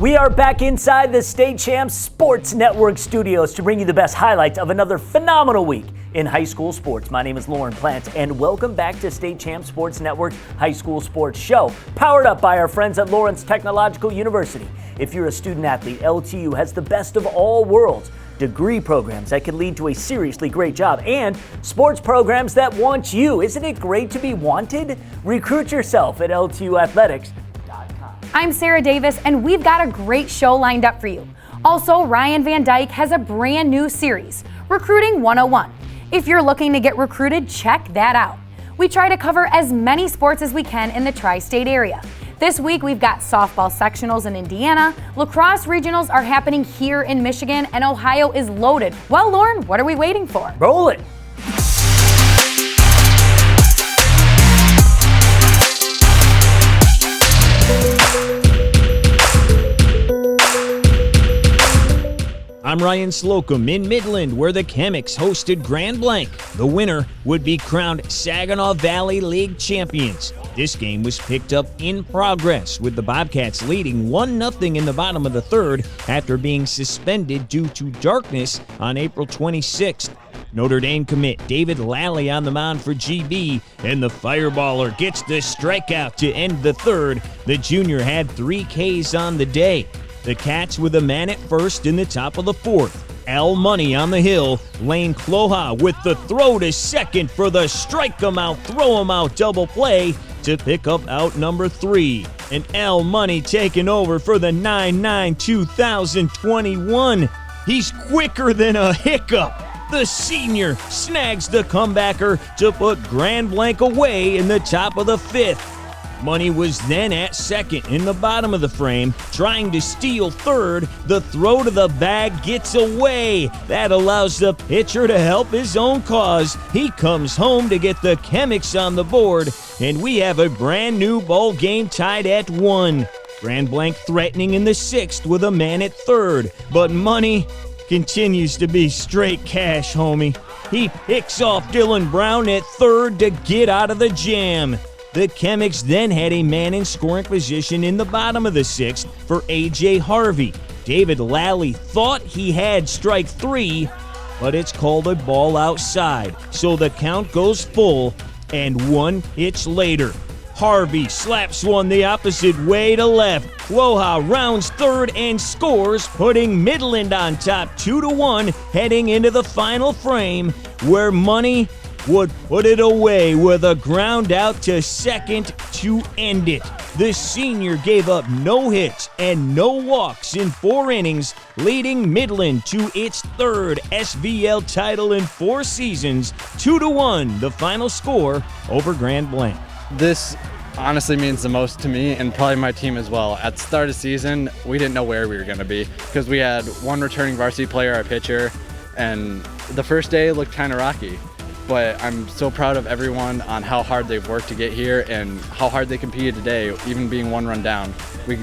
We are back inside the State Champs Sports Network studios to bring you the best highlights of another phenomenal week in high school sports. My name is Lorne Plant, and welcome back to State Champs Sports Network High School Sports Show, powered up by our friends at Lawrence Technological University. If you're a student athlete, LTU has the best of all worlds. Degree programs that can lead to a seriously great job, and sports programs that want you. Isn't it great to be wanted? Recruit yourself at LTU Athletics. I'm Sara Davis, and we've got a great show lined up for you. Also, Ryan Van Dyke has a brand new series, Recruiting 101. If you're looking to get recruited, check that out. We try to cover as many sports as we can in the tri-state area. This week, we've got softball sectionals in Indiana, lacrosse regionals are happening here in Michigan, and Ohio is loaded. Well, Lorne, what are we waiting for? Roll it! I'm Ryan Slocum in Midland, where the Chemics hosted Grand Blanc. The winner would be crowned Saginaw Valley League champions. This game was picked up in progress, with the Bobcats leading 1-0 in the bottom of the third after being suspended due to darkness on April 26th. Notre Dame commit David Lally on the mound for GB, and the fireballer gets the strikeout to end the third. The junior had 3 Ks on the day. The Cats with a man at first in the top of the fourth. L Money on the hill. Lane Cloha with the throw to second for the strike 'em out, throw 'em out double play to pick up out number 3. And L Money taking over for the 9-9-2021. He's quicker than a hiccup. The senior snags the comebacker to put Grand Blanc away in the top of the 5th. Money was then at second in the bottom of the frame, trying to steal third. The throw to the bag gets away. That allows the pitcher to help his own cause. He comes home to get the Chemics on the board, and we have a brand new ball game tied at 1. Grand Blanc threatening in the 6th with a man at third, but Money continues to be straight cash, homie. He picks off Dylan Brown at third to get out of the jam. The Chemics then had a man in scoring position in the bottom of the 6th for A.J. Harvey. David Lally thought he had strike 3, but it's called a ball outside, so the count goes full, and 1 pitch later, Harvey slaps one the opposite way to left. Cloha rounds third and scores, putting Midland on top 2-1 heading into the final frame, where Money would put it away with a ground out to second to end it. The senior gave up no hits and no walks in 4 innings, leading Midland to its 3rd SVL title in 4 seasons, 2-1, the final score over Grand Blanc. This honestly means the most to me and probably my team as well. At the start of the season, we didn't know where we were going to be because we had 1 returning varsity player, our pitcher, and the first day looked kind of rocky. But I'm so proud of everyone on how hard they've worked to get here and how hard they competed today, even being 1 run down. We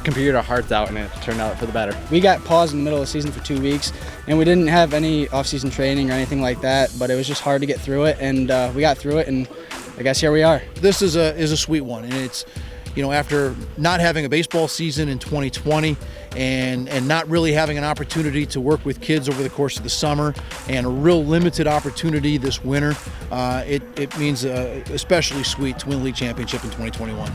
competed our hearts out and it turned out for the better. We got paused in the middle of the season for 2 weeks and we didn't have any off-season training or anything like that, but it was just hard to get through it, and we got through it, and I guess here we are. This is a sweet one, and it's, you know, after not having a baseball season in 2020 and not really having an opportunity to work with kids over the course of the summer and a real limited opportunity this winter, it means especially sweet to win the league championship in 2021.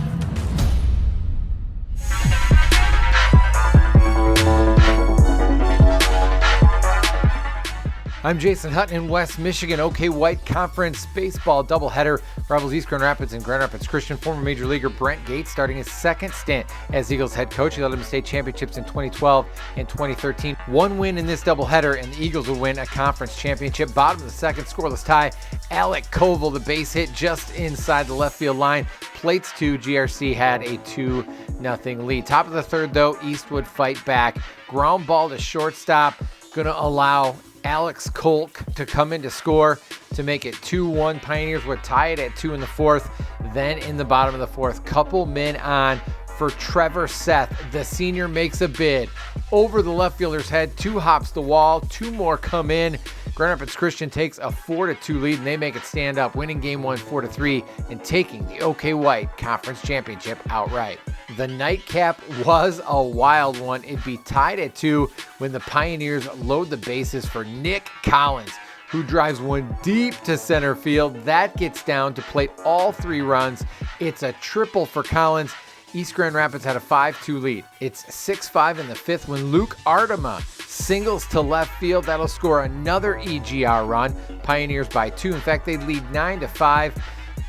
I'm Jason Hutton in West Michigan. OK White Conference baseball doubleheader rivals East Grand Rapids and Grand Rapids Christian. Former Major Leaguer Brent Gates starting his 2nd stint as Eagles head coach. He led them to state championships in 2012 and 2013. 1 win in this doubleheader and the Eagles would win a conference championship. Bottom of the 2nd, scoreless tie. Alec Koval, the base hit just inside the left field line. Plates 2, GRC had a 2-0 lead. Top of the 3rd, though, East would fight back. Ground ball to shortstop, gonna allow Alex Kolk to come in to score to make it 2-1. Pioneers would tie it at 2 in the 4th. Then in the bottom of the 4th, couple men on for Trevor Seth. The senior makes a bid over the left fielder's head, 2 hops the wall, 2 more come in. Grand Rapids Christian takes a 4-2 lead, and they make it stand up, winning game 1 4-3 and taking the OK White Conference Championship outright. The nightcap was a wild one. It'd be tied at 2 when the Pioneers load the bases for Nick Collins, who drives one deep to center field. That gets down to plate all 3 runs. It's a triple for Collins. East Grand Rapids had a 5-2 lead. It's 6-5 in the 5th when Luke Artema singles to left field. That'll score another EGR run. Pioneers by 2. In fact, they lead 9-5,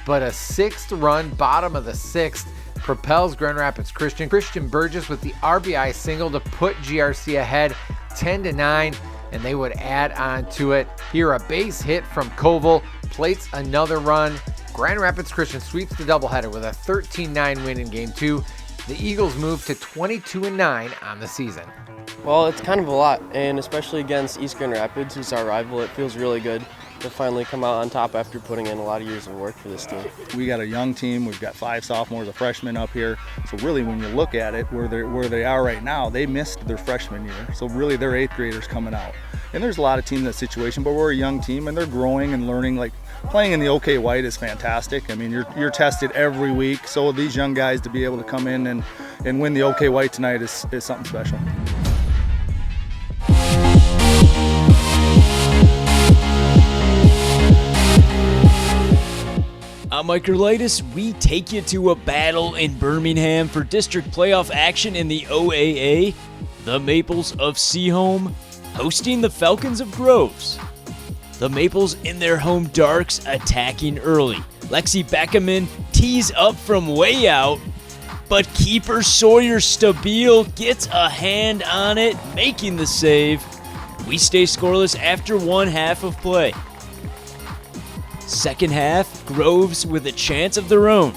but a 6th run, bottom of the 6th, propels Grand Rapids Christian. Christian Burgess with the RBI single to put GRC ahead 10-9, and they would add on to it. Here, a base hit from Koval plates another run. Grand Rapids Christian sweeps the doubleheader with a 13-9 win in Game 2. The Eagles move to 22-9 on the season. Well, it's kind of a lot, and especially against East Grand Rapids, who's our rival, it feels really good to finally come out on top after putting in a lot of years of work for this team. We got a young team. We've got 5 sophomores, a freshman up here. So really, when you look at it, where they are right now, they missed their freshman year. So really, they're 8th graders coming out. And there's a lot of teams in that situation, but we're a young team, and they're growing and learning. Like, playing in the OK White is fantastic. I mean, you're tested every week. So these young guys to be able to come in and win the OK White tonight is something special. I'm Mike Erlitis. We take you to a battle in Birmingham for district playoff action in the OAA. The Maples of Seaholm hosting the Falcons of Groves. The Maples in their home darks attacking early. Lexi Beckerman tees up from way out, but keeper Sawyer Stabile gets a hand on it, making the save. We stay scoreless after 1 half of play. Second half, Groves with a chance of their own.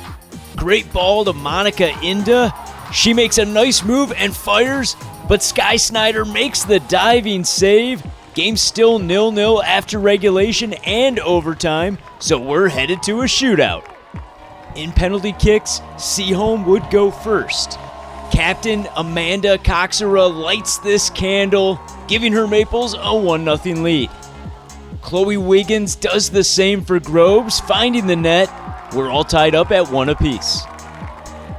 Great ball to Monica Inda. She makes a nice move and fires, but Sky Snyder makes the diving save. Game still 0-0 after regulation and overtime, so we're headed to a shootout. In penalty kicks, Seaholm would go first. Captain Amanda Coxera lights this candle, giving her Maples a 1-0 lead. Chloe Wiggins does the same for Groves, finding the net. We're all tied up at 1 apiece.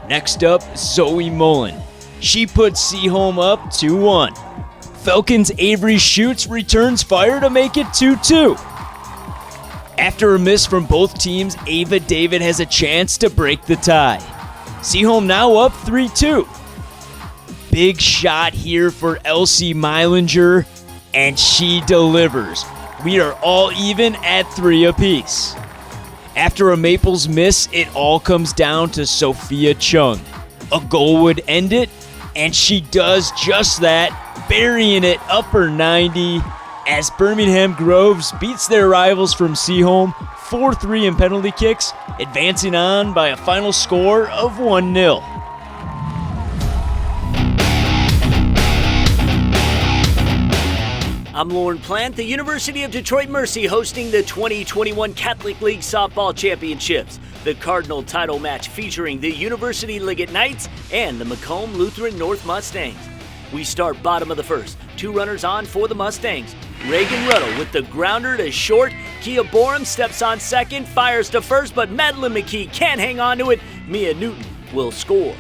Next up, Zoe Mullen. She puts Seaholm up 2-1. Falcons Avery Schutz returns fire to make it 2-2. After a miss from both teams, Ava David has a chance to break the tie. Seaholm now up 3-2. Big shot here for Elsie Meilinger, and she delivers. We are all even at 3 apiece. After a Maples miss, it all comes down to Sophia Chung. A goal would end it, and she does just that, burying it upper 90 as Birmingham Groves beats their rivals from Seaholm 4-3 in penalty kicks, advancing on by a final score of 1-0. I'm Lorne Plant. The University of Detroit Mercy hosting the 2021 Catholic League Softball Championships. The Cardinal title match featuring the University Liggett Knights and the Macomb Lutheran North Mustangs. We start bottom of the first. 2 runners on for the Mustangs. Reagan Ruddle with the grounder to short. Kia Borum steps on second, fires to first, but Madeline McKee can't hang on to it. Mia Newton will score.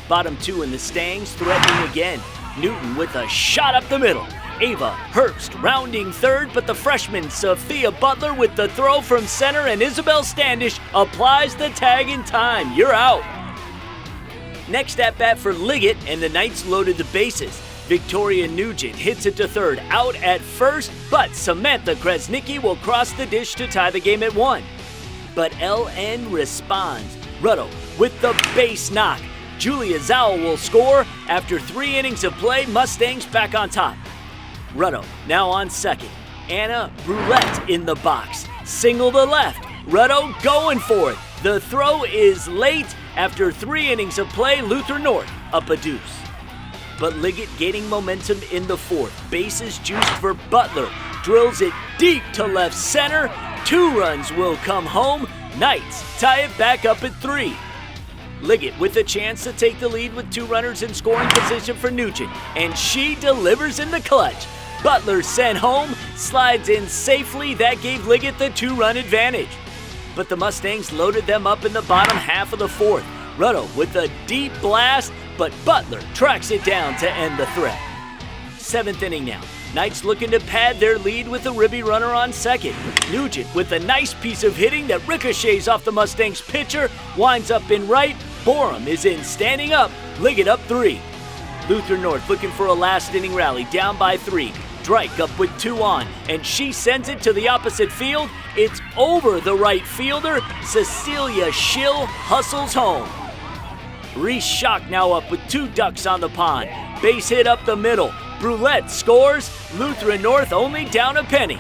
Bottom 2 in the Stangs threatening again. Newton with a shot up the middle. Ava Herbst rounding third, but the freshman Sophia Butler with the throw from center, and Isabel Standish applies the tag in time. You're out. Next at bat for Liggett, and the Knights loaded the bases. Victoria Nugent hits it to third, out at first, but Samantha Kresnicki will cross the dish to tie the game at 1. But LN responds. Ruddle with the base knock. Julia Zowell will score. After 3 innings of play, Mustangs back on top. Ruddle now on second. Anna Roulette in the box. Single to left. Ruddle going for it. The throw is late. After 3 innings of play, Luther North up a deuce. But Liggett gaining momentum in the 4th. Bases juiced for Butler. Drills it deep to left center. 2 runs will come home. Knights tie it back up at 3. Liggett with a chance to take the lead with 2 runners in scoring position for Nugent, and she delivers in the clutch. Butler sent home, slides in safely. That gave Liggett the 2-run advantage. But the Mustangs loaded them up in the bottom half of the fourth. Rutto with a deep blast, but Butler tracks it down to end the threat. 7th inning now. Knights looking to pad their lead with a ribby runner on second. Nugent with a nice piece of hitting that ricochets off the Mustangs pitcher, winds up in right. Borum is in standing up. Liggett up 3. Lutheran North looking for a last inning rally, down by 3. Drake up with 2 on, and she sends it to the opposite field. It's over the right fielder. Cecilia Schill hustles home. Reese Schock now up with 2 ducks on the pond. Base hit up the middle. Brulette scores. Lutheran North only down a penny.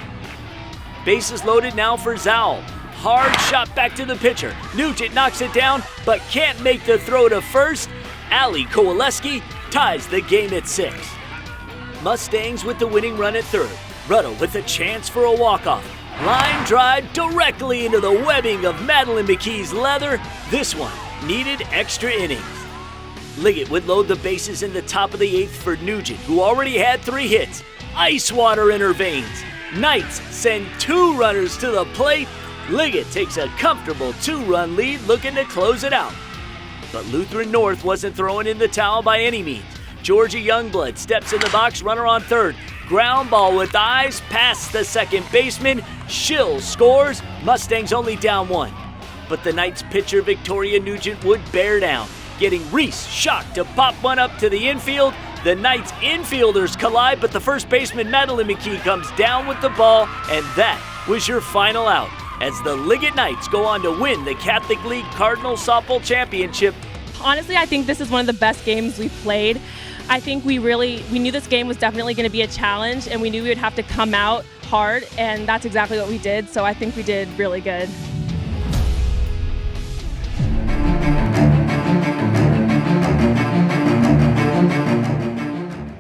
Bases loaded now for Zowell. Hard shot back to the pitcher. Nugent knocks it down, but can't make the throw to first. Ali Kowaleski ties the game at 6. Mustangs with the winning run at third. Rutto with a chance for a walk-off. Line drive directly into the webbing of Madeline McKee's leather. This one needed extra innings. Liggett would load the bases in the top of the 8th for Nugent, who already had 3 hits. Ice water intervenes. Knights send 2 runners to the plate. Liggett takes a comfortable 2-run lead, looking to close it out. But Lutheran North wasn't throwing in the towel by any means. Georgia Youngblood steps in the box, runner on third. Ground ball with eyes past the second baseman. Schill scores. Mustangs only down 1. But the Knights pitcher Victoria Nugent would bear down, getting Reese Schock to pop one up to the infield. The Knights infielders collide, but the first baseman Madeline McKee comes down with the ball, and that was your final out, as the Liggett Knights go on to win the Catholic League Cardinal Softball Championship. Honestly, I think this is one of the best games we've played. I think we knew this game was definitely going to be a challenge, and we knew we would have to come out hard, and that's exactly what we did, so I think we did really good.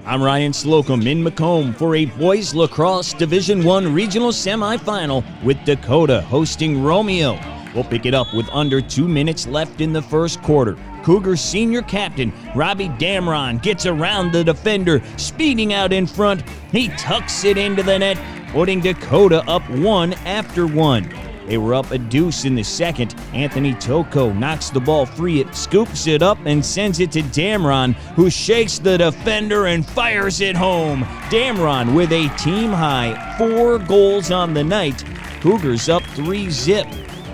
I'm Ryan Slocum in Macomb for a boys lacrosse Division I regional semifinal with Dakota hosting Romeo. We'll pick it up with under 2 minutes left in the first quarter. Cougars senior captain Robbie Damron gets around the defender, speeding out in front. He tucks it into the net, putting Dakota up 1 after 1. They were up a deuce in the second. Anthony Toko knocks the ball free. It scoops it up and sends it to Damron, who shakes the defender and fires it home. Damron with a team-high 4 goals on the night. Cougars up 3-zip.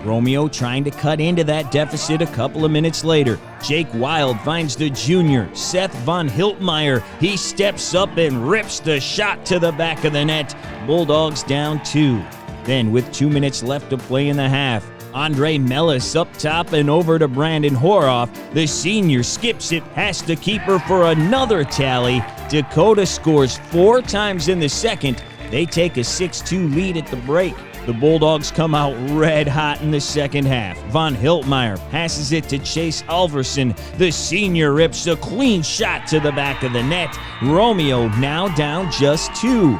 Romeo trying to cut into that deficit a couple of minutes later. Jake Wild finds the junior, Seth Von Hiltmeyer. He steps up and rips the shot to the back of the net. Bulldogs down 2. Then, with 2 minutes left to play in the half, Andre Mellis up top and over to Brandon Horoff. The senior skips it past the keeper for another tally. Dakota scores 4 times in the second. They take a 6-2 lead at the break. The Bulldogs come out red hot in the second half. Von Hiltmeyer passes it to Chase Alverson. The senior rips a clean shot to the back of the net. Romeo now down just 2.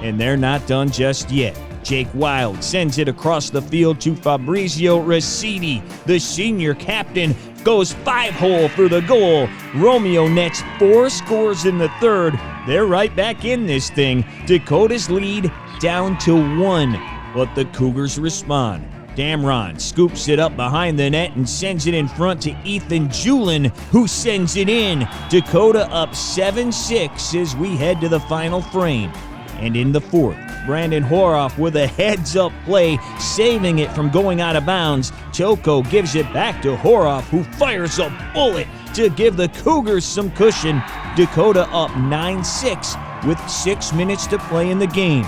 And they're not done just yet. Jake Wild sends it across the field to Fabrizio Rosidi. The senior captain goes 5-hole for the goal. Romeo nets 4 scores in the third. They're right back in this thing. Dakota's lead down to 1. But the Cougars respond. Damron scoops it up behind the net and sends it in front to Ethan Julin, who sends it in. Dakota up 7-6 as we head to the final frame. And in the fourth, Brandon Horoff with a heads-up play, saving it from going out of bounds. Toko gives it back to Horoff, who fires a bullet to give the Cougars some cushion. Dakota up 9-6 with 6 minutes to play in the game.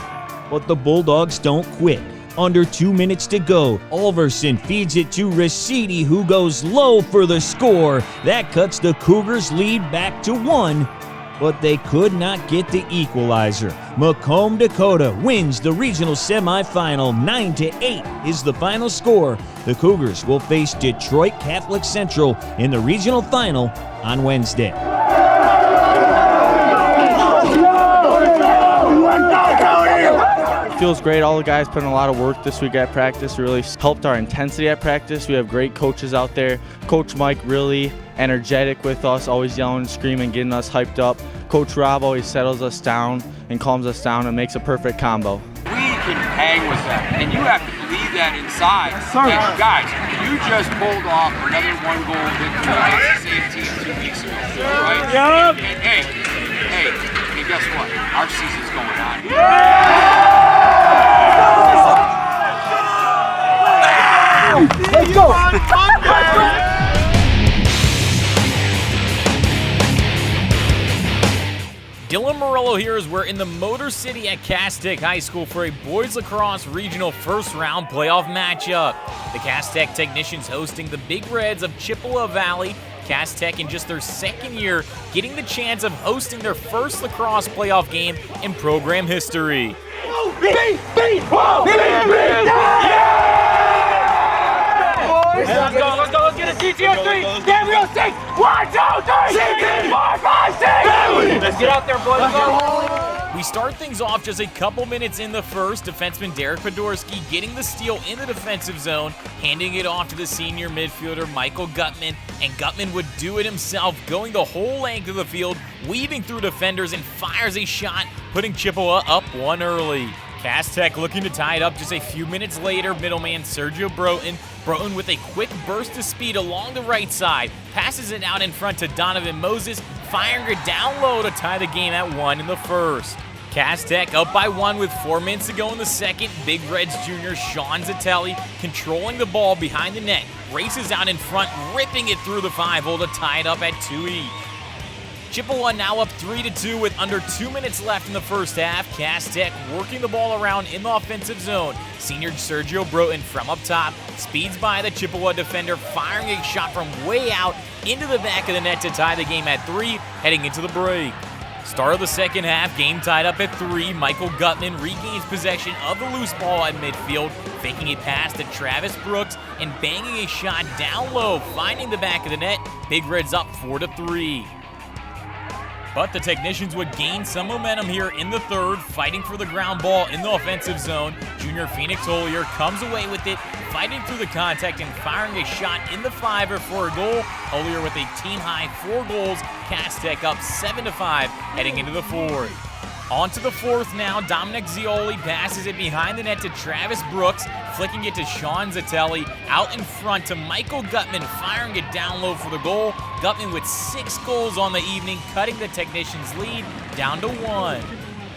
But the Bulldogs don't quit. Under 2 minutes to go, Alverson feeds it to Rosidi, who goes low for the score. That cuts the Cougars' lead back to 1, but they could not get the equalizer. Macomb Dakota wins the regional semifinal. 9-8 is the final score. The Cougars will face Detroit Catholic Central in the regional final on Wednesday. Feels great. All the guys put in a lot of work this week at practice. Really helped our intensity at practice. We have great coaches out there. Coach Mike really energetic with us, always yelling and screaming, getting us hyped up. Coach Rob always settles us down. and calms us down and makes a perfect combo. We can hang with them, and you have to believe that inside. And guys, you just pulled off another 1-goal victory against the same team 2 weeks ago, right? Yep. And hey, guess what? Our season's going on. Let's go. Dylan Morello here as we're in the Motor City at Cass Tech High School for a boys lacrosse regional first-round playoff matchup. The Cass Tech Technicians hosting the Big Reds of Chippewa Valley. Cass Tech in just their second year getting the chance of hosting their first lacrosse playoff game in program history. Let's get a CTO3. Gabriel 6. 1, 2, 3. 4, 5, 6. Let's get out there, boys. We start things off just a couple minutes in the first. Defenseman Derek Podorski getting the steal in the defensive zone, handing it off to the senior midfielder Michael Gutman, and Gutman would do it himself, going the whole length of the field, weaving through defenders, and fires a shot, putting Chippewa up 1 early. Cass Tech looking to tie it up just a few minutes later. Middleman Sergio Broughton with a quick burst of speed along the right side, passes it out in front to Donovan Moses, firing it down low to tie the game at 1 in the first. Cass Tech up by 1 with 4 minutes to go in the second. Big Reds junior Sean Zatelli controlling the ball behind the net, races out in front, ripping it through the 5-hole to tie it up at 2 each. Chippewa now up 3-2 with under 2 minutes left in the first half. Cass Tech working the ball around in the offensive zone. Senior Sergio Broughton from up top speeds by the Chippewa defender, firing a shot from way out into the back of the net to tie the game at 3, heading into the break. Start of the second half, game tied up at 3. Michael Gutman regains possession of the loose ball at midfield, faking a pass to Travis Brooks and banging a shot down low, finding the back of the net. Big Reds up 4-3. But the Technicians would gain some momentum here in the third, fighting for the ground ball in the offensive zone. Junior Phoenix Hollier comes away with it, fighting through the contact and firing a shot in the 5er for a goal. Hollier with a team-high 4 goals. Cass Tech up 7-5, heading into the fourth. On to the fourth now. Dominic Zioli passes it behind the net to Travis Brooks, flicking it to Sean Zatelli, out in front to Michael Gutman, firing it down low for the goal. Gutman with 6 goals on the evening, cutting the Technicians' lead down to 1.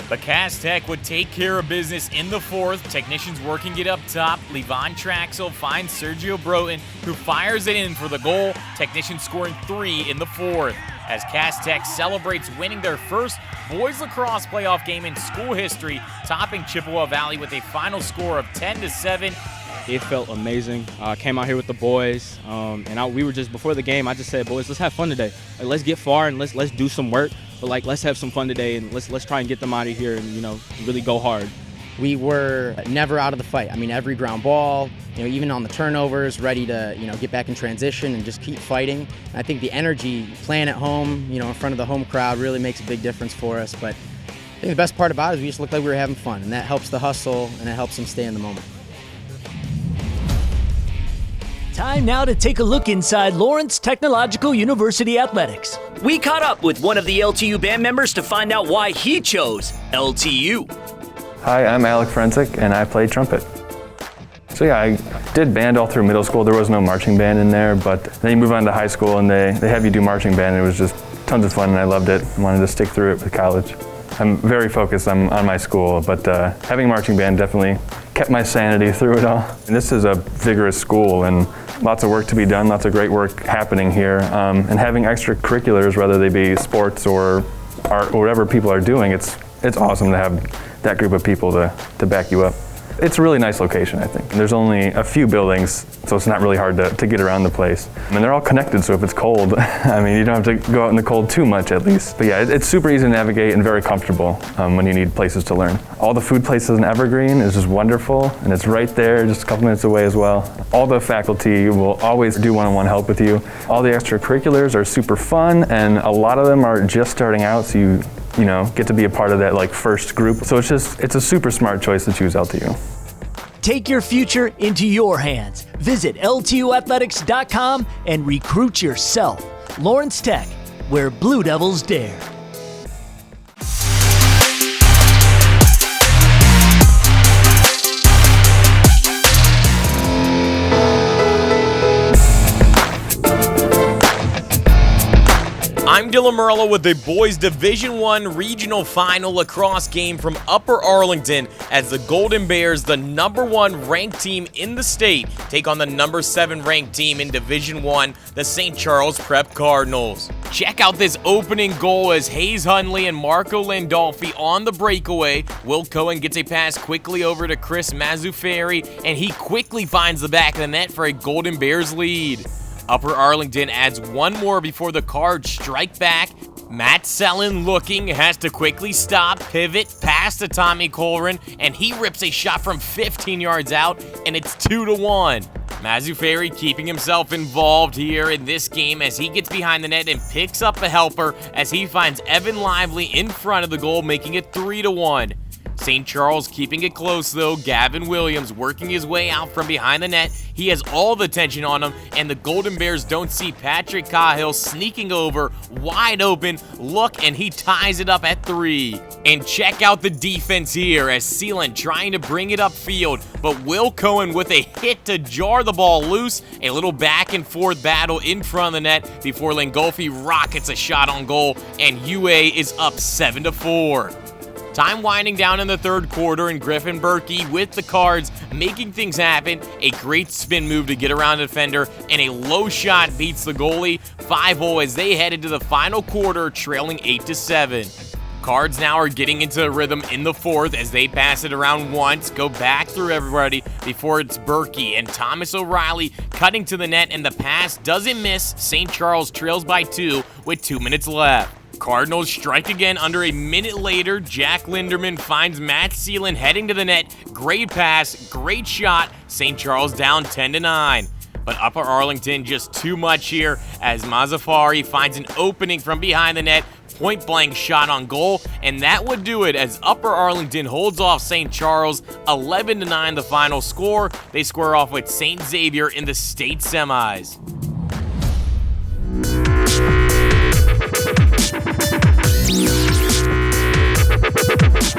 But Cass Tech would take care of business in the fourth. Technicians working it up top. Levon Traxel finds Sergio Broughton, who fires it in for the goal. Technicians scoring 3 in the fourth, as Cass Tech celebrates winning their first boys lacrosse playoff game in school history, topping Chippewa Valley with a final score of 10-7. It felt amazing. Came out here with the boys, we were just, before the game, I just said, boys, let's have fun today. Like, let's get far and let's do some work, but let's have some fun today and let's try and get them out of here and really go hard. We were never out of the fight. I mean, every ground ball, even on the turnovers, ready to, get back in transition and just keep fighting. And I think the energy playing at home, in front of the home crowd really makes a big difference for us. But I think the best part about it is we just looked like we were having fun, and that helps the hustle and it helps them stay in the moment. Time now to take a look inside Lawrence Technological University Athletics. We caught up with one of the LTU band members to find out why he chose LTU. Hi, I'm Alec Forensic, and I play trumpet. So yeah, I did band all through middle school. There was no marching band in there, but then you move on to high school and they have you do marching band, and it was just tons of fun, and I loved it. I wanted to stick through it with college. I'm very focused on my school, but having marching band definitely kept my sanity through it all. And this is a vigorous school, and lots of work to be done, lots of great work happening here. And having extracurriculars, whether they be sports or art or whatever people are doing, it's awesome to have that group of people to back you up. It's a really nice location, I think. There's only a few buildings, so it's not really hard to get around the place. And they're all connected, so if it's cold, I mean, you don't have to go out in the cold too much at least. But yeah, it's super easy to navigate and very comfortable when you need places to learn. All the food places in Evergreen is just wonderful, and it's right there, just a couple minutes away as well. All the faculty will always do one-on-one help with you. All the extracurriculars are super fun, and a lot of them are just starting out, so you get to be a part of that first group. So it's a super smart choice to choose LTU. Take your future into your hands. Visit LTUathletics.com and recruit yourself. Lawrence Tech, where Blue Devils dare. I'm Dylan Murillo with the boys Division I Regional Final lacrosse game from Upper Arlington as the Golden Bears, the #1 ranked team in the state, take on the #7 ranked team in Division I, the St. Charles Prep Cardinals. Check out this opening goal as Hayes Hunley and Marco Landolfi on the breakaway. Will Cohen gets a pass quickly over to Chris Mazzufferi, and he quickly finds the back of the net for a Golden Bears lead. Upper Arlington adds one more before the Cards strike back. Matt Sellen looking, has to quickly stop, pivot, pass to Tommy Colrin, and he rips a shot from 15 yards out, and it's 2-1. Mazzufferi keeping himself involved here in this game as he gets behind the net and picks up a helper as he finds Evan Lively in front of the goal, making it 3-1. St. Charles keeping it close though. Gavin Williams working his way out from behind the net. He has all the tension on him, and the Golden Bears don't see Patrick Cahill sneaking over, wide open. Look, and he ties it up at 3. And check out the defense here as Sealand trying to bring it upfield, but Will Cohen with a hit to jar the ball loose. A little back and forth battle in front of the net before Langolfi rockets a shot on goal, and UA is up 7-4. Time winding down in the third quarter, and Griffin Berkey with the Cards making things happen. A great spin move to get around the defender, and a low shot beats the goalie. 5-0 as they head into the final quarter, trailing 8-7. Cards now are getting into a rhythm in the fourth as they pass it around once, go back through everybody before it's Berkey and Thomas O'Reilly cutting to the net, and the pass doesn't miss. St. Charles trails by 2 with 2 minutes left. Cardinals strike again under a minute later. Jack Linderman finds Matt Sealand heading to the net. Great pass, great shot. St. Charles down 10-9. But Upper Arlington just too much here as Mazzufferi finds an opening from behind the net. Point blank shot on goal, and that would do it as Upper Arlington holds off St. Charles. 11-9 the final score. They square off with St. Xavier in the state semis.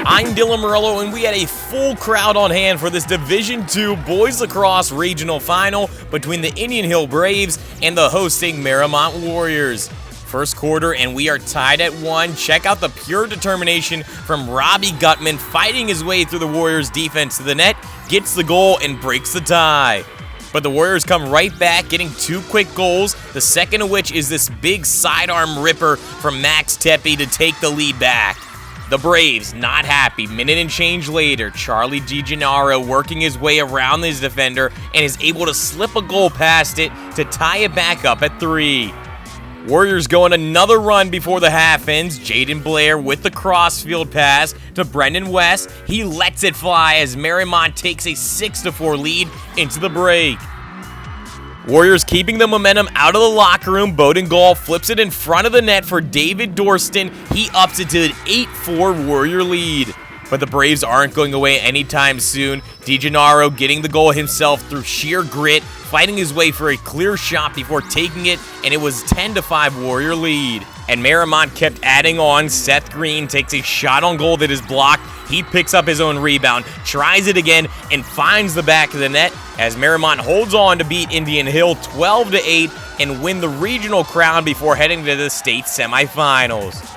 I'm Dylan Murillo, and we had a full crowd on hand for this Division II Boys Lacrosse Regional Final between the Indian Hill Braves and the hosting Marymount Warriors. First quarter, and we are tied at 1. Check out the pure determination from Robbie Gutman fighting his way through the Warriors' defense to the net, gets the goal, and breaks the tie. But the Warriors come right back, getting 2 quick goals, the second of which is this big sidearm ripper from Max Tepe to take the lead back. The Braves not happy. Minute and change later, Charlie DiGennaro working his way around his defender and is able to slip a goal past it to tie it back up at 3. Warriors go on another run before the half ends. Jaden Blair with the crossfield pass to Brendan West. He lets it fly as Marymount takes a 6-4 lead into the break. Warriors keeping the momentum out of the locker room. Bowden Gall flips it in front of the net for David Dorston. He ups it to an 8-4 Warrior lead. But the Braves aren't going away anytime soon. DiGennaro getting the goal himself through sheer grit, fighting his way for a clear shot before taking it, and it was 10-5 Warrior lead. And Marymount kept adding on. Seth Green takes a shot on goal that is blocked. He picks up his own rebound, tries it again, and finds the back of the net as Marymount holds on to beat Indian Hill 12-8 and win the regional crown before heading to the state semifinals.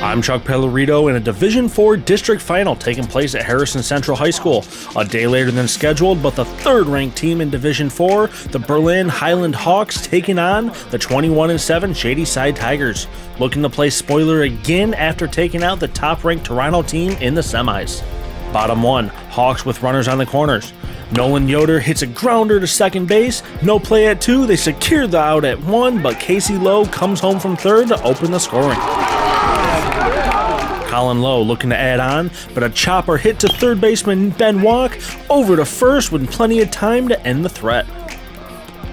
I'm Chuck Pellerito in a Division IV district final taking place at Harrison Central High School. A day later than scheduled, but the third-ranked team in Division IV, the Berlin Highland Hawks, taking on the 21-7 Shadyside Tigers, looking to play spoiler again after taking out the top-ranked Toronto team in the semis. Bottom 1, Hawks with runners on the corners. Nolan Yoder hits a grounder to second base. No play at 2. They secure the out at 1, but Casey Lowe comes home from third to open the scoring. Colin Lowe looking to add on, but a chopper hit to third baseman Ben Walk over to first with plenty of time to end the threat.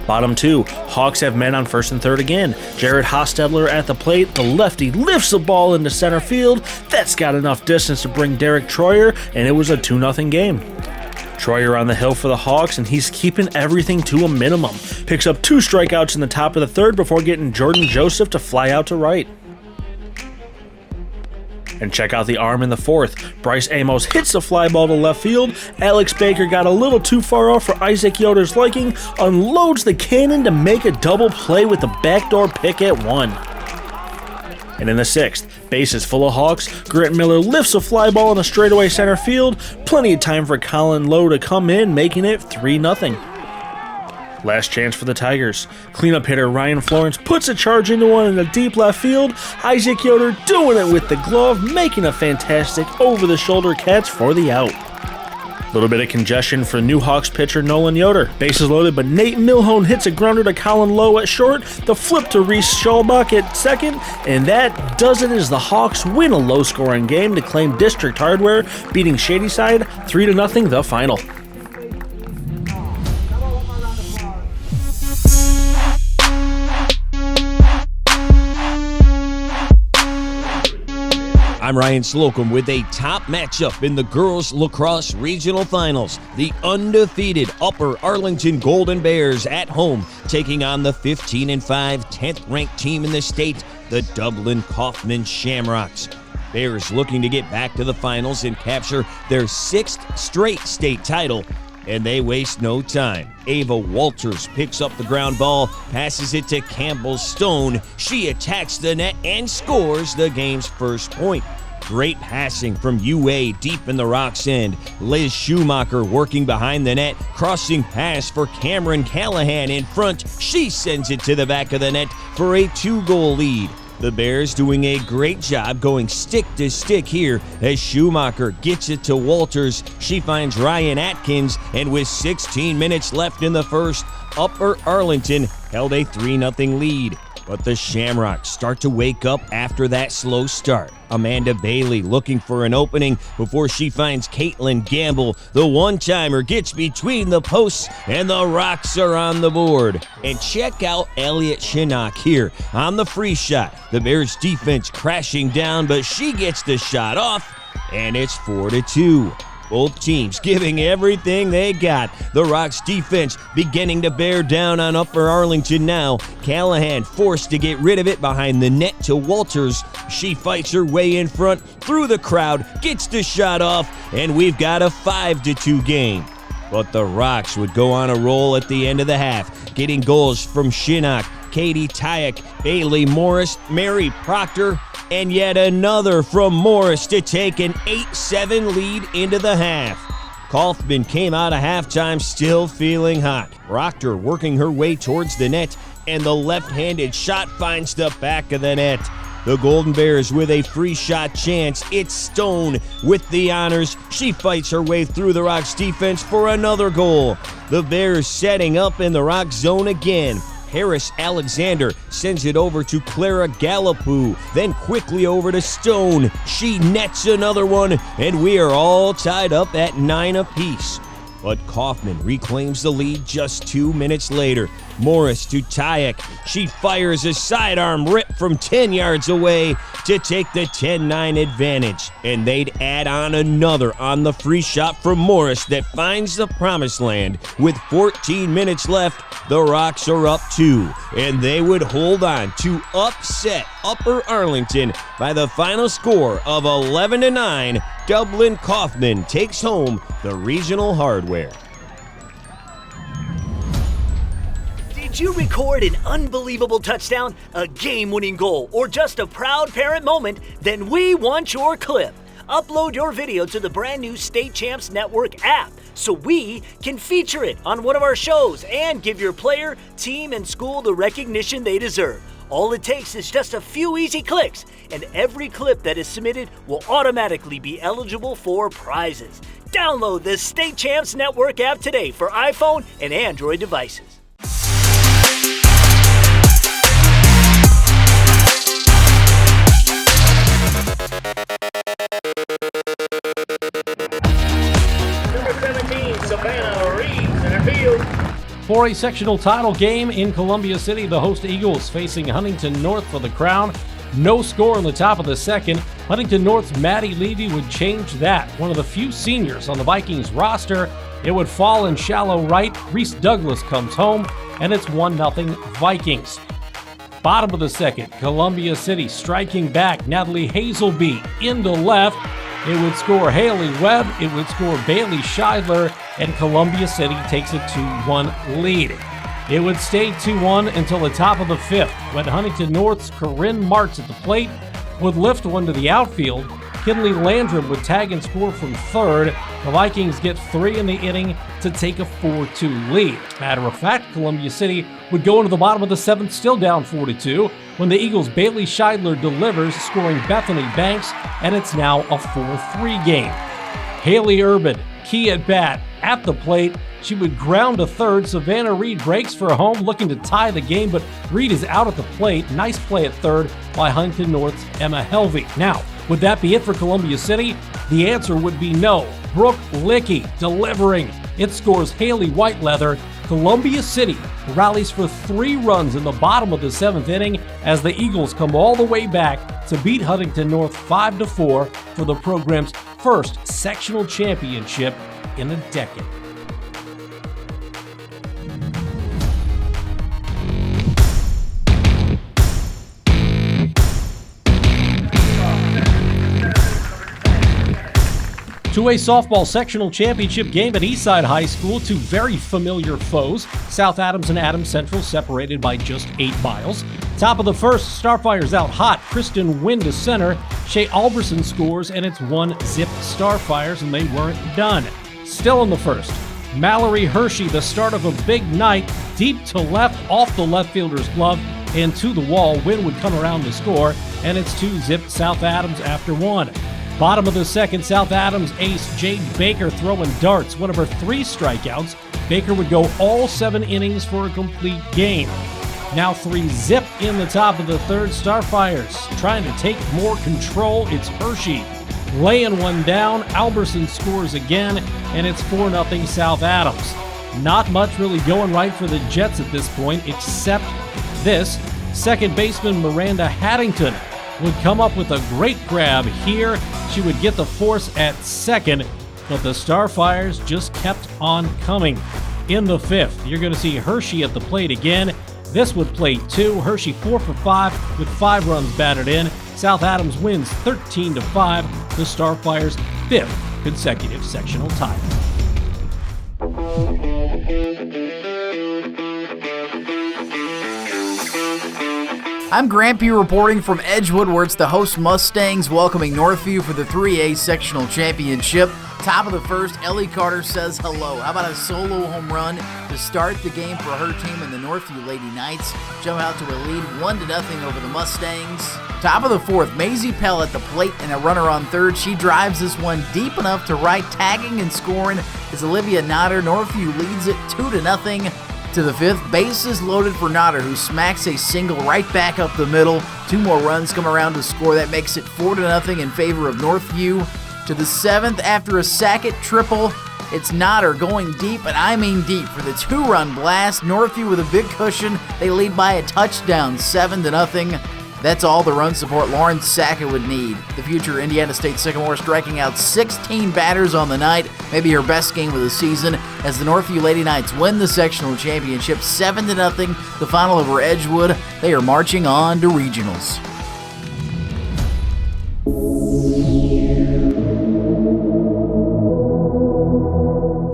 Bottom 2, Hawks have men on first and third again. Jared Hostetler at the plate. The lefty lifts the ball into center field. That's got enough distance to bring Derek Troyer, and it was a 2-0 game. Troyer on the hill for the Hawks, and he's keeping everything to a minimum. Picks up 2 strikeouts in the top of the third before getting Jordan Joseph to fly out to right. And check out the arm in the fourth. Bryce Amos hits the fly ball to left field. Alex Baker got a little too far off for Isaac Yoder's liking, unloads the cannon to make a double play with the backdoor pick at 1. And in the sixth, bases full of Hawks, Grant Miller lifts a fly ball in a straightaway center field. Plenty of time for Colin Lowe to come in, making it 3-0. Last chance for the Tigers. Cleanup hitter Ryan Florence puts a charge into one in the deep left field. Isaac Yoder doing it with the glove, making a fantastic over-the-shoulder catch for the out. Little bit of congestion for new Hawks pitcher Nolan Yoder. Bases loaded, but Nate Milhone hits a grounder to Colin Lowe at short. The flip to Reese Schallbach at second, and that does it as the Hawks win a low-scoring game to claim District Hardware, beating Shadyside 3-0 the final. I'm Ryan Slocum with a top matchup in the girls lacrosse regional finals. The undefeated Upper Arlington Golden Bears at home taking on the 15-5 10th ranked team in the state, the Dublin Kaufman Shamrocks. Bears looking to get back to the finals and capture their 6th straight state title. And they waste no time. Ava Walters picks up the ground ball, passes it to Campbell Stone. She attacks the net and scores the game's first point. Great passing from UA deep in the Rocks end. Liz Schumacher working behind the net, crossing pass for Cameron Callahan in front. She sends it to the back of the net for a 2-goal lead. The Bears doing a great job going stick to stick here as Schumacher gets it to Walters. She finds Ryan Atkins, and with 16 minutes left in the first, Upper Arlington held a 3-0 lead. But the Shamrocks start to wake up after that slow start. Amanda Bailey looking for an opening before she finds Caitlin Gamble. The one-timer gets between the posts, and the Rocks are on the board. And check out Elliot Shinnock here on the free shot. The Bears defense crashing down, but she gets the shot off, and it's 4-2. Both teams giving everything they got. The Rocks defense beginning to bear down on Upper Arlington now. Callahan forced to get rid of it behind the net to Walters. She fights her way in front through the crowd, gets the shot off, and we've got a 5-2 game. But the Rocks would go on a roll at the end of the half, getting goals from Shinnock, Katie Tyack, Bailey Morris, Mary Proctor, and yet another from Morris to take an 8-7 lead into the half. Kaufman came out of halftime still feeling hot. Proctor working her way towards the net, and the left-handed shot finds the back of the net. The Golden Bears with a free shot chance. It's Stone with the honors. She fights her way through the Rocks defense for another goal. The Bears setting up in the Rock zone again. Harris Alexander sends it over to Clara Gallipou, then quickly over to Stone. She nets another one, and we are all tied up at 9 apiece. But Kaufman reclaims the lead just 2 minutes later. Morris to Tyack. She fires a sidearm rip from 10 yards away to take the 10-9 advantage. And they'd add on another on the free shot from Morris that finds the promised land. With 14 minutes left, the Rocks are up 2, and they would hold on to upset Upper Arlington by the final score of 11-9. Dublin Kaufman takes home the regional hardware. Did you record an unbelievable touchdown, a game-winning goal, or just a proud parent moment? Then we want your clip. Upload your video to the brand new State Champs Network app so we can feature it on one of our shows and give your player, team, and school the recognition they deserve. All it takes is just a few easy clicks, and every clip that is submitted will automatically be eligible for prizes. Download the State Champs Network app today for iPhone and Android devices. For a sectional title game in Columbia City, the host Eagles facing Huntington North for the crown. No score in the top of the second. Huntington North's Maddie Levy would change that. One of the few seniors on the Vikings roster. It would fall in shallow right. Reese Douglas comes home, and it's 1-0 Vikings. Bottom of the second, Columbia City striking back. Natalie Hazelby into left. It would score Haley Webb. It would score Bailey Scheidler, and Columbia City takes a 2-1 lead. It would stay 2-1 until the top of the fifth, when Huntington North's Corinne Martz at the plate would lift one to the outfield. Kinley Landrum would tag and score from third. The Vikings get 3 in the inning to take a 4-2 lead. Matter of fact, Columbia City would go into the bottom of the seventh still down 4-2 when the Eagles' Bailey Scheidler delivers, scoring Bethany Banks, and it's now a 4-3 game. Haley Urban, key at bat, at the plate. She would ground to third. Savannah Reed breaks for home, looking to tie the game, but Reed is out at the plate. Nice play at third by Huntington North's Emma Helvey. Now, would that be it for Columbia City? The answer would be no. Brooke Lickey delivering. It scores Haley Whiteleather. Columbia City rallies for 3 runs in the bottom of the seventh inning as the Eagles come all the way back to beat Huntington North 5-4 for the program's first sectional championship in a decade. To a softball sectional championship game at Eastside High School, 2 very familiar foes. South Adams and Adams Central separated by just 8 miles. Top of the first, Starfire's out hot. Kristen Wynn to center. Shea Alberson scores, and it's 1-0 Starfires, and they weren't done. Still in the first, Mallory Hershey, the start of a big night, deep to left, off the left fielder's glove, and to the wall. Wynn would come around to score, and it's 2-0 South Adams after 1. Bottom of the second, South Adams ace Jade Baker throwing darts, one of her 3 strikeouts. Baker would go all 7 innings for a complete game. Now 3-0 in the top of the third. Starfires trying to take more control. It's Hershey laying one down. Alberson scores again, and it's 4-0 South Adams. Not much really going right for the Jets at this point, except this. Second baseman Miranda Haddington would come up with a great grab here. She would get the force at second, but the Starfires just kept on coming. In the fifth, you're going to see Hershey at the plate again. This would play 2. Hershey 4 for 5 with 5 runs batted in. South Adams wins 13-5, the Starfires' 5th consecutive sectional title. I'm Grant P. reporting from Edgewood, where it's the host Mustangs welcoming Northview for the 3A Sectional Championship. Top of the first, Ellie Carter says hello. How about a solo home run to start the game for her team, and the Northview Lady Knights jump out to a lead 1-0 over the Mustangs. Top of the fourth, Maisie Pell at the plate and a runner on third. She drives this one deep enough to right. Tagging and scoring is Olivia Notter. Northview leads it 2-0. To the fifth, bases loaded for Notter, who smacks a single right back up the middle. 2 more runs come around to score. That makes it 4-0 in favor of Northview. To the seventh, after a Sackett triple, it's Notter going deep, and I mean deep, for the 2-run blast. Northview with a big cushion. They lead by a touchdown, 7-0. That's all the run support Lauren Sackett would need. The future Indiana State Sycamore striking out 16 batters on the night, maybe her best game of the season, as the Northview Lady Knights win the sectional championship 7-0, the final over Edgewood. They are marching on to regionals.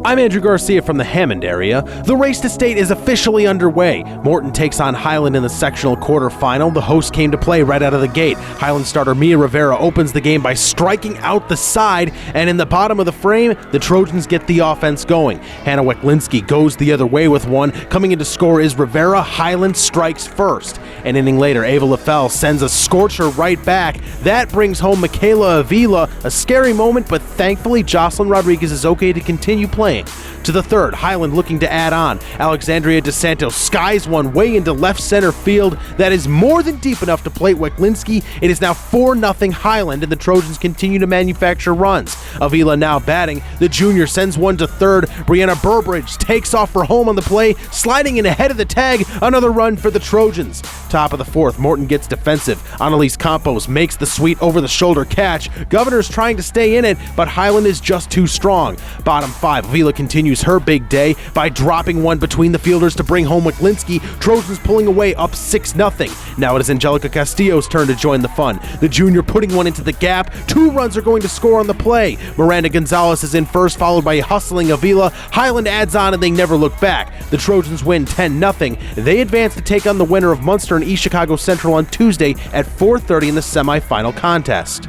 I'm Andrew Garcia from the Hammond area. The race to state is officially underway. Morton takes on Highland in the sectional quarterfinal. The host came to play right out of the gate. Highland starter Mia Rivera opens the game by striking out the side, and in the bottom of the frame, the Trojans get the offense going. Hannah Weklinski goes the other way with one. Coming in to score is Rivera. Highland strikes first. An inning later, Ava LaFell sends a scorcher right back. That brings home Michaela Avila. A scary moment, but thankfully Jocelyn Rodriguez is okay to continue playing. To the third, Highland looking to add on. Alexandria DeSantos skies one way into left center field. That is more than deep enough to plate Weklinski. It is now 4-0 Highland, and the Trojans continue to manufacture runs. Avila now batting. The junior sends one to third. Brianna Burbridge takes off for home on the play, sliding in ahead of the tag. Another run for the Trojans. Top of the fourth, Morton gets defensive. Annalise Campos makes the sweet over-the-shoulder catch. Governor's trying to stay in it, but Highland is just too strong. Bottom five, Avila Avila continues her big day by dropping one between the fielders to bring home Wicklinski. Trojans pulling away up 6-0. Now it is Angelica Castillo's turn to join the fun. The junior putting one into the gap. 2 runs are going to score on the play. Miranda Gonzalez is in first, followed by a hustling Avila. Highland adds on and they never look back. The Trojans win 10-0. They advance to take on the winner of Munster and East Chicago Central on Tuesday at 4:30 in the semifinal contest.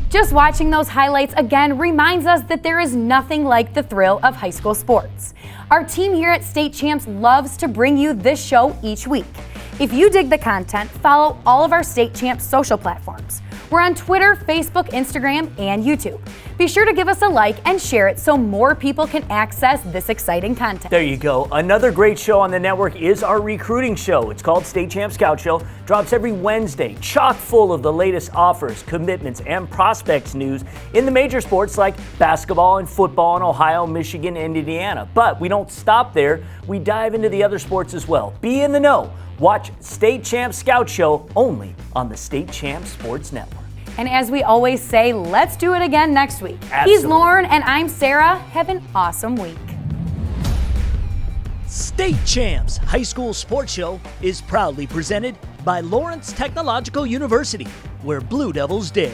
Just watching those highlights again reminds us that there is nothing like the thrill of high school sports. Our team here at State Champs loves to bring you this show each week. If you dig the content, follow all of our State Champs social platforms. We're on Twitter, Facebook, Instagram, and YouTube. Be sure to give us a like and share it so more people can access this exciting content. There you go. Another great show on the network is our recruiting show. It's called State Champ Scout Show. Drops every Wednesday, chock full of the latest offers, commitments, and prospects news in the major sports like basketball and football in Ohio, Michigan, and Indiana. But we don't stop there. We dive into the other sports as well. Be in the know. Watch State Champ Scout Show only on the State Champ Sports Network. And as we always say, let's do it again next week. Absolutely. He's Lorne and I'm Sara. Have an awesome week. State Champs High School Sports Show is proudly presented by Lawrence Technological University, where Blue Devils dare.